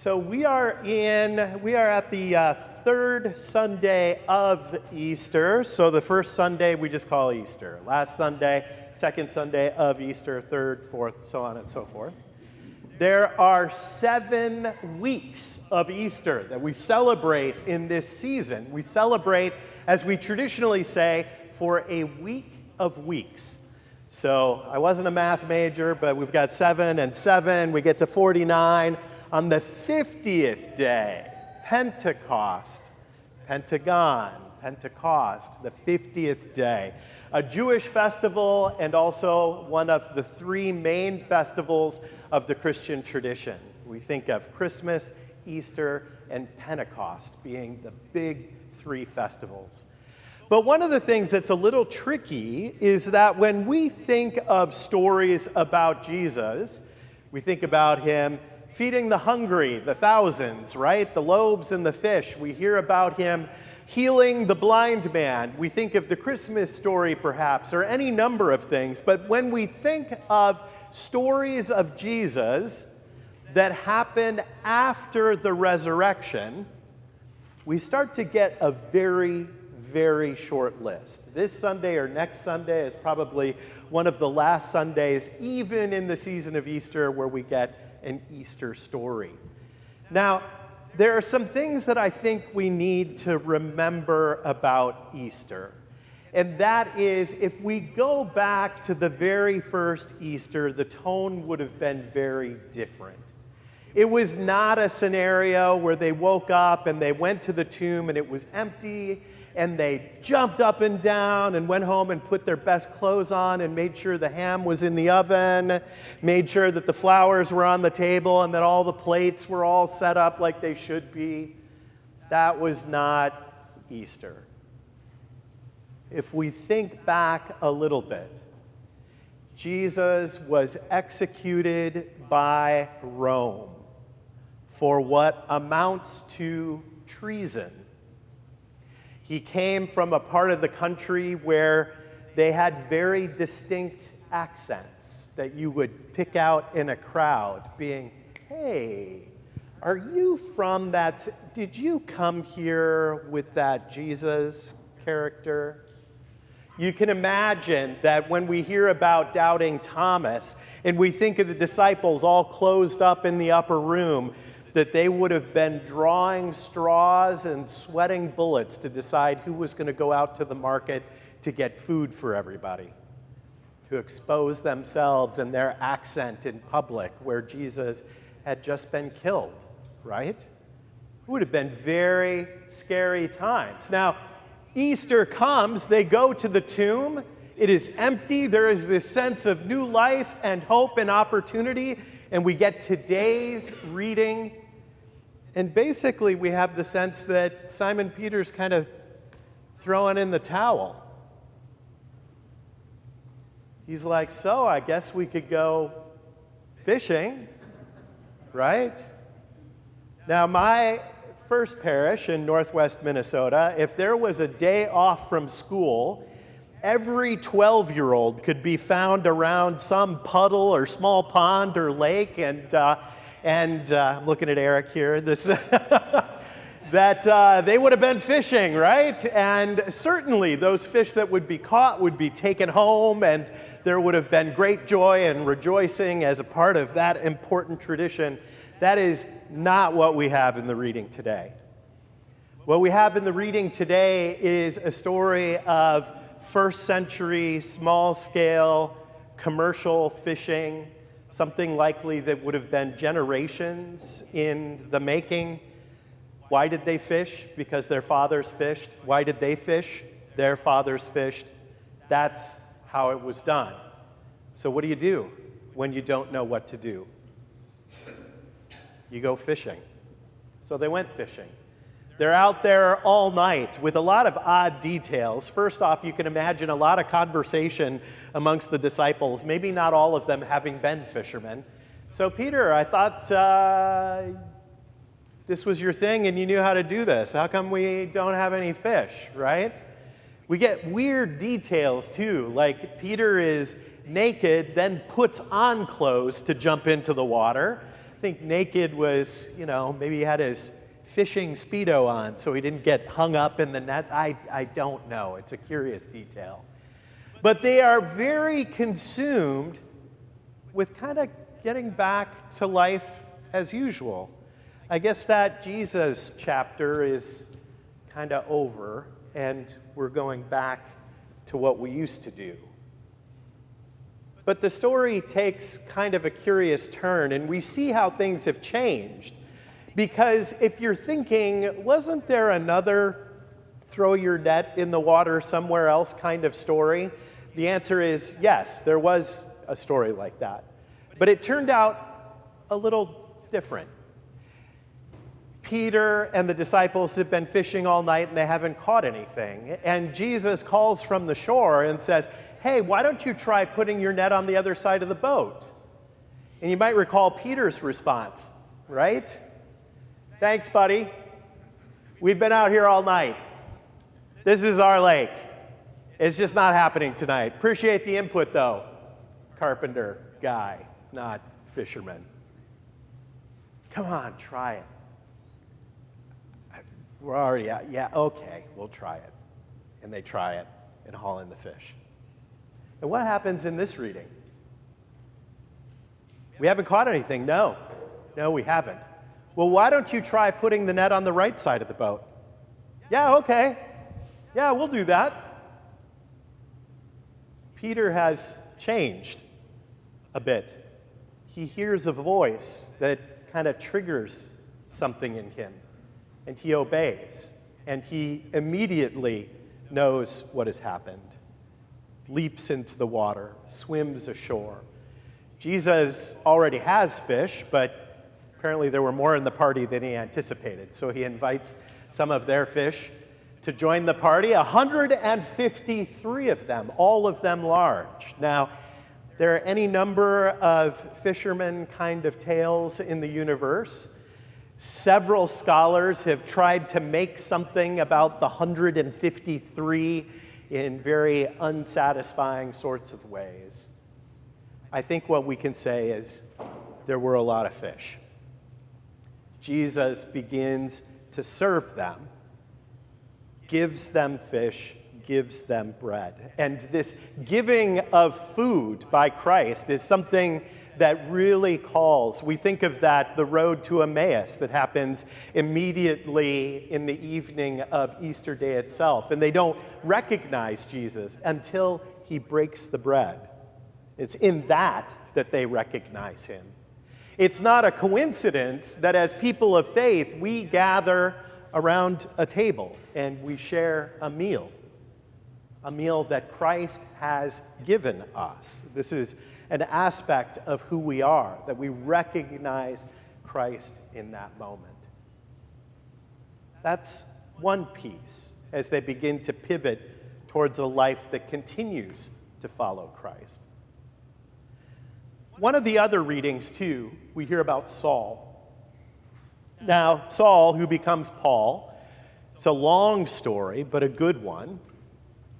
So we are at the third Sunday of Easter. So the first Sunday we just call Easter. Last Sunday, second Sunday of Easter, third, fourth, so on and so forth. There are 7 weeks of Easter that we celebrate in this season. We celebrate, as we traditionally say, for a week of weeks. So I wasn't a math major, but we've got 7 and 7. We get to 49. On the 50th day, Pentecost, Pentagon, Pentecost, the 50th day, a Jewish festival and also one of the 3 main festivals of the Christian tradition. We think of Christmas, Easter, and Pentecost being the big 3 festivals. But one of the things that's a little tricky is that when we think of stories about Jesus, we think about him feeding the hungry, the thousands, right? The loaves and the fish. We hear about him healing the blind man. We think of the Christmas story, perhaps, or any number of things. But when we think of stories of Jesus that happen after the resurrection, we start to get a very, very short list. This Sunday or next Sunday is probably one of the last Sundays, even in the season of Easter, where we get an Easter story. Now, there are some things that I think we need to remember about Easter. And that is, if we go back to the very first Easter, the tone would have been very different. It was not a scenario where they woke up and they went to the tomb and it was empty, and they jumped up and down and went home and put their best clothes on and made sure the ham was in the oven, made sure that the flowers were on the table and that all the plates were all set up like they should be. That was not Easter. If we think back a little bit, Jesus was executed by Rome for what amounts to treason. He came from a part of the country where they had very distinct accents that you would pick out in a crowd, being, hey, are you from that? Did you come here with that Jesus character? You can imagine that when we hear about doubting Thomas and we think of the disciples all closed up in the upper room, that they would have been drawing straws and sweating bullets to decide who was going to go out to the market to get food for everybody, to expose themselves and their accent in public where Jesus had just been killed, right? It would have been very scary times. Now, Easter comes, they go to the tomb, it is empty, there is this sense of new life and hope and opportunity, and we get today's reading. And basically, we have the sense that Simon Peter's kind of throwing in the towel. He's like, so I guess we could go fishing, right? Now, my first parish in northwest Minnesota, if there was a day off from school, every 12-year-old could be found around some puddle or small pond or lake, and I'm looking at Eric here, that they would have been fishing, right? And certainly those fish that would be caught would be taken home, and there would have been great joy and rejoicing as a part of that important tradition. That is not what we have in the reading today. What we have in the reading today is a story of first century, small-scale, commercial fishing, something likely that would have been generations in the making. Why did they fish? Because their fathers fished. Why did they fish? Their fathers fished. That's how it was done. So what do you do when you don't know what to do? You go fishing. So they went fishing. They're out there all night with a lot of odd details. First off, you can imagine a lot of conversation amongst the disciples, maybe not all of them having been fishermen. So, Peter, I thought this was your thing and you knew how to do this. How come we don't have any fish, right? We get weird details, too, like Peter is naked, then puts on clothes to jump into the water. think naked was, maybe he had his fishing Speedo on so he didn't get hung up in the net. I don't know. It's a curious detail. But they are very consumed with kind of getting back to life as usual. I guess that Jesus chapter is kind of over, and we're going back to what we used to do. But the story takes kind of a curious turn, and we see how things have changed. Because if you're thinking, wasn't there another throw your net in the water somewhere else kind of story? The answer is yes, there was a story like that. But it turned out a little different. Peter and the disciples have been fishing all night and they haven't caught anything. And Jesus calls from the shore and says, hey, why don't you try putting your net on the other side of the boat? And you might recall Peter's response, right? Thanks, buddy. We've been out here all night. This is our lake. It's just not happening tonight. Appreciate the input, though. Carpenter guy, not fisherman. Come on, try it. We're already out. Yeah, okay, we'll try it. And they try it and haul in the fish. And what happens in this reading? We haven't caught anything. No, we haven't. Well, why don't you try putting the net on the right side of the boat? Yeah, okay. Yeah, we'll do that. Peter has changed a bit. He hears a voice that kind of triggers something in him, and he obeys, and he immediately knows what has happened, leaps into the water, swims ashore. Jesus already has fish, but apparently there were more in the party than he anticipated, so he invites some of their fish to join the party, 153 of them, all of them large. Now, there are any number of fishermen kind of tales in the universe. Several scholars have tried to make something about the 153 in very unsatisfying sorts of ways. I think what we can say is there were a lot of fish. Jesus begins to serve them, gives them fish, gives them bread. And this giving of food by Christ is something that really calls. We think of that, the road to Emmaus that happens immediately in the evening of Easter Day itself. And they don't recognize Jesus until he breaks the bread. It's in that they recognize him. It's not a coincidence that as people of faith, we gather around a table and we share a meal that Christ has given us. This is an aspect of who we are, that we recognize Christ in that moment. That's one piece as they begin to pivot towards a life that continues to follow Christ. One of the other readings, too, we hear about Saul. Now, Saul, who becomes Paul, it's a long story, but a good one.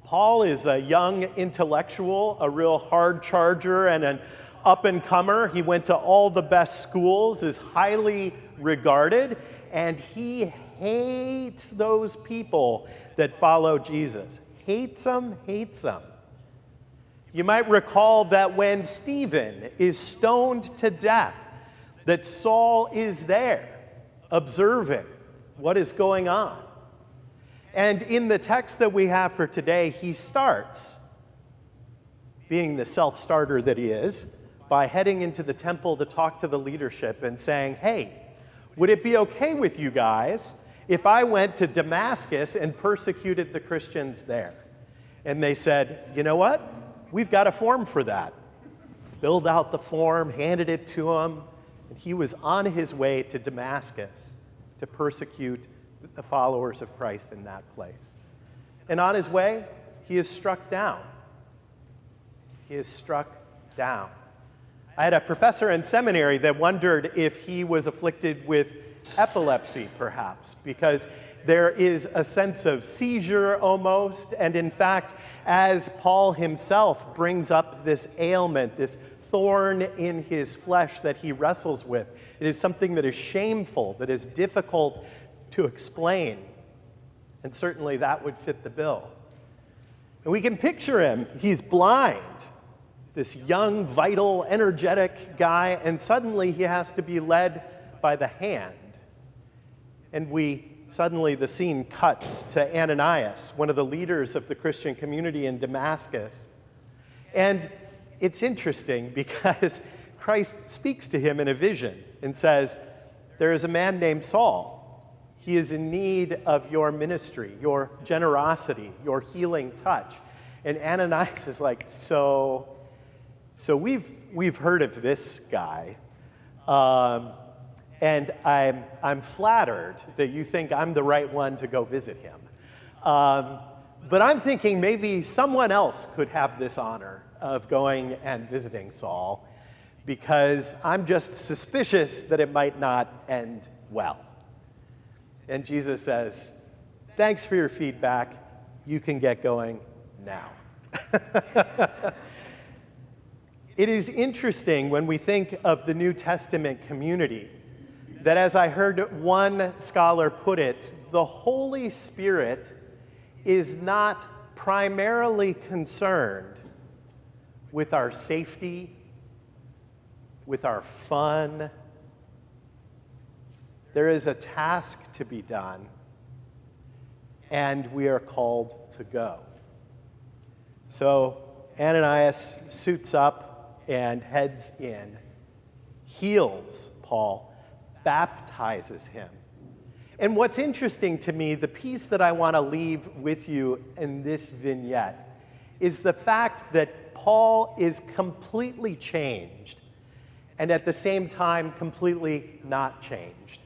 Paul is a young intellectual, a real hard charger, and an up-and-comer. He went to all the best schools, is highly regarded, and he hates those people that follow Jesus. Hates them. You might recall that when Stephen is stoned to death, that Saul is there, observing what is going on. And in the text that we have for today, he starts, being the self-starter that he is, by heading into the temple to talk to the leadership and saying, hey, would it be okay with you guys if I went to Damascus and persecuted the Christians there? And they said, you know what? We've got a form for that. Filled out the form, handed it to him, and he was on his way to Damascus to persecute the followers of Christ in that place. And on his way, he is struck down. I had a professor in seminary that wondered if he was afflicted with epilepsy, perhaps, because there is a sense of seizure almost. And in fact, as Paul himself brings up this ailment, this thorn in his flesh that he wrestles with. It is something that is shameful, that is difficult to explain. And certainly that would fit the bill. And we can picture him. He's blind, this young, vital, energetic guy, and suddenly he has to be led by the hand. And suddenly the scene cuts to Ananias, one of the leaders of the Christian community in Damascus. And it's interesting because Christ speaks to him in a vision and says, there is a man named Saul. He is in need of your ministry, your generosity, your healing touch. And Ananias is like, so we've heard of this guy. And I'm flattered that you think I'm the right one to go visit him. But I'm thinking maybe someone else could have this honor of going and visiting Saul, because I'm just suspicious that it might not end well. And Jesus says, thanks for your feedback. You can get going now. It is interesting when we think of the New Testament community that, as I heard one scholar put it, the Holy Spirit is not primarily concerned with our safety, with our fun. There is a task to be done, and we are called to go. So Ananias suits up and heads in, heals Paul, baptizes him. And what's interesting to me, the piece that I want to leave with you in this vignette, is the fact that Paul is completely changed and at the same time completely not changed.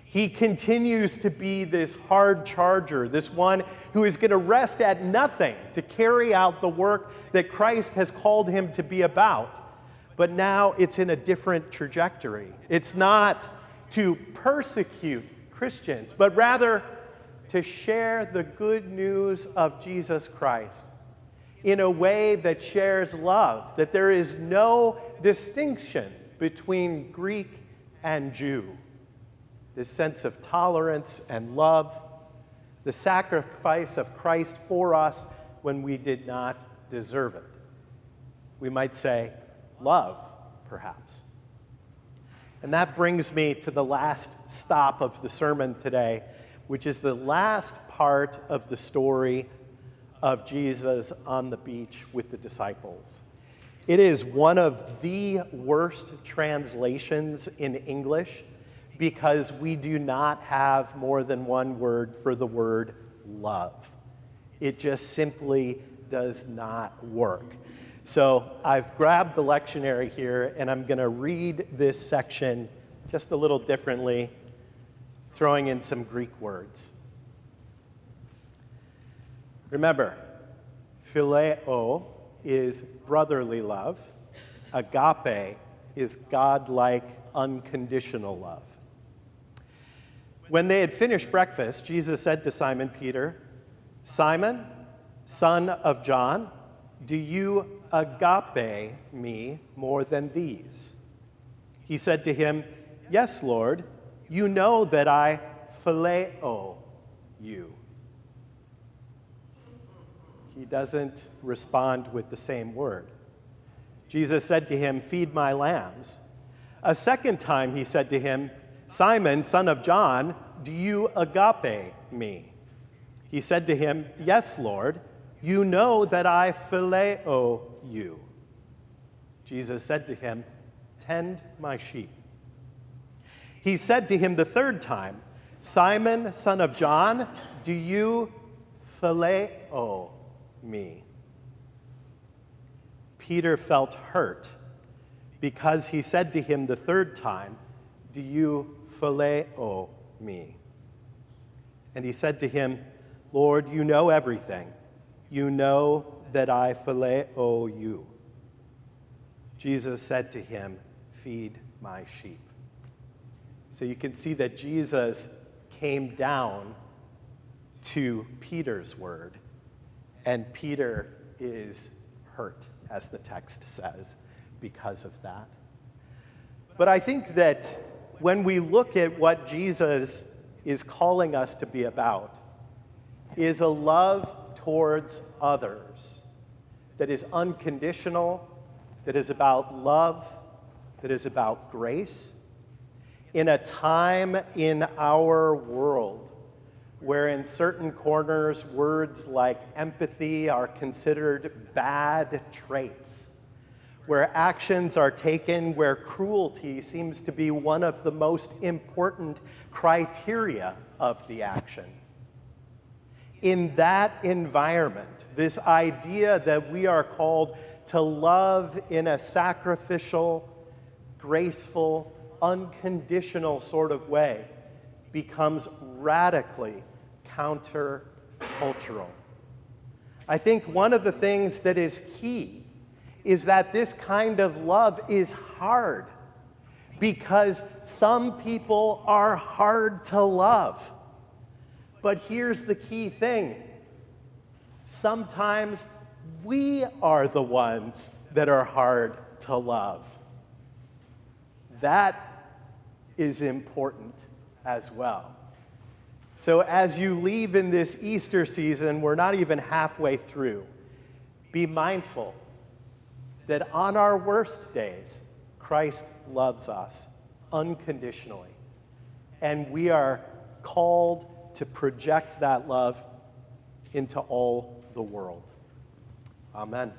He continues to be this hard charger, this one who is going to rest at nothing to carry out the work that Christ has called him to be about. But now it's in a different trajectory. It's not to persecute Christians, but rather to share the good news of Jesus Christ in a way that shares love, that there is no distinction between Greek and Jew. This sense of tolerance and love, the sacrifice of Christ for us when we did not deserve it. We might say, love, perhaps. And that brings me to the last stop of the sermon today, which is the last part of the story of Jesus on the beach with the disciples. It is one of the worst translations in English because we do not have more than one word for the word love. It just simply does not work. So I've grabbed the lectionary here, and I'm going to read this section just a little differently, throwing in some Greek words. Remember, phileo is brotherly love. Agape is God-like, unconditional love. When they had finished breakfast, Jesus said to Simon Peter, "Simon, son of John, do you agape me more than these?" He said to him, "Yes, Lord, you know that I phileo you." He doesn't respond with the same word. Jesus said to him, "Feed my lambs." A second time he said to him, "Simon, son of John, do you agape me?" He said to him, "Yes, Lord, you know that I phileo you." Jesus said to him, "Tend my sheep." He said to him the third time, "Simon, son of John, do you phileo me?" Peter felt hurt because he said to him the third time, "Do you phileo me?" And he said to him, "Lord, you know everything. You know that I phileo you." Jesus said to him, "Feed my sheep." So you can see that Jesus came down to Peter's word, and Peter is hurt, as the text says, because of that. But I think that when we look at what Jesus is calling us to be about, is a love towards others that is unconditional, that is about love, that is about grace, in a time in our world where in certain corners words like empathy are considered bad traits, where actions are taken where cruelty seems to be one of the most important criteria of the action. In that environment, this idea that we are called to love in a sacrificial, graceful, unconditional sort of way becomes radically countercultural. I think one of the things that is key is that this kind of love is hard because some people are hard to love. But here's the key thing. Sometimes we are the ones that are hard to love. That is important as well. So as you leave in this Easter season, we're not even halfway through. Be mindful that on our worst days, Christ loves us unconditionally. And we are called to project that love into all the world. Amen.